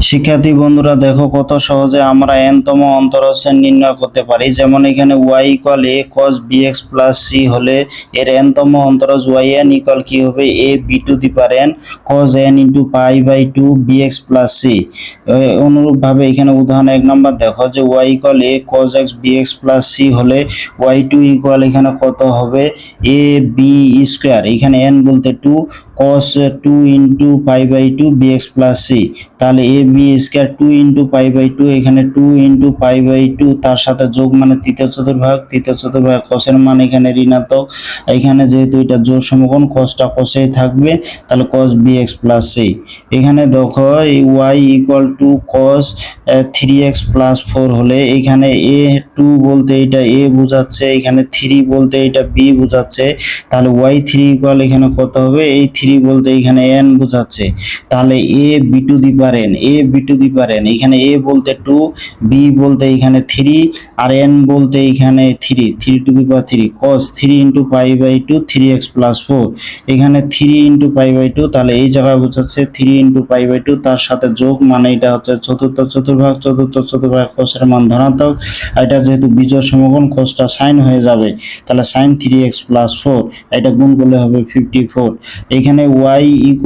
শিক্ষার্থী বন্ধুরা দেখো কত সহজে আমরা n তম অন্তরশ্রেণী নির্ণয় করতে পারি। যেমন এখানে y = a cos bx plus c হলে এর n তম অন্তরজ yn = কি হবে, a b to the power n cos n into pi by 2 bx plus c। অনুরূপ ভাবে এখানে উদাহরণ 1 নাম্বার দেখো যে y = a cos x bx plus c হলে y2 = এখানে কত হবে, a b স্কয়ার, এখানে n বলতে 2 cos 2 into pi by 2 bx plus c। তাহলে a b square 2 into pi by 2, এখানে 2 into pi by 2 তার সাথে যোগ মানে তৃতীয় চতুর্ভাগ, cos এর মান এখানে ঋণাত্মক, এখানে যেহেতু এটা জোড় সমকোণ cosটা cosই থাকবে, তাহলে cos bx plus c। এখানে দেখো এই y = cos 3x plus 4 হলে এখানে a2 বলতে এটা a বোঝাচ্ছে, এখানে 3 বলতে এটা b বোঝাচ্ছে, তাহলে y3 = এখানে কত হবে, এই 3 বলতে এখানে n বোঝাচ্ছে, তাহলে a b to the power n, a b to the power n, এখানে a বলতে 2, b বলতে এখানে 3 আর n বলতে এখানে 3 to the power 3 cos 3 into pi by 2 3x plus 4, এখানে 3 into pi by 2, তাহলে এই জায়গায় বোঝাচ্ছে 3 into pi by 2 তার সাথে যোগ মানে এটা হচ্ছে চতুর্থ চতুর্ভাগ cos এর মান ধনাত্মক, এটা যেহেতু বিজোড় সমকোণ cosটা sin হয়ে যাবে, তাহলে sin 3x plus 4, এটা গুণ করলে হবে 54। এখানে y =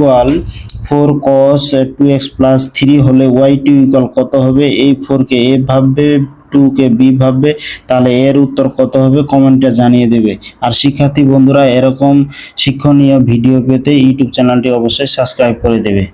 4 cos 2x plus 3 হলে y2 = কত হবে, এই 4 কে a ভাববে 2 কে b ভাববে, তাহলে এর উত্তর কত হবে কমেন্টে জানিয়ে দেবে। আর শিক্ষার্থী বন্ধুরা এরকম শিক্ষণীয় ভিডিও পেতে ইউটিউব চ্যানেলটি অবশ্যই সাবস্ক্রাইব করে দেবে।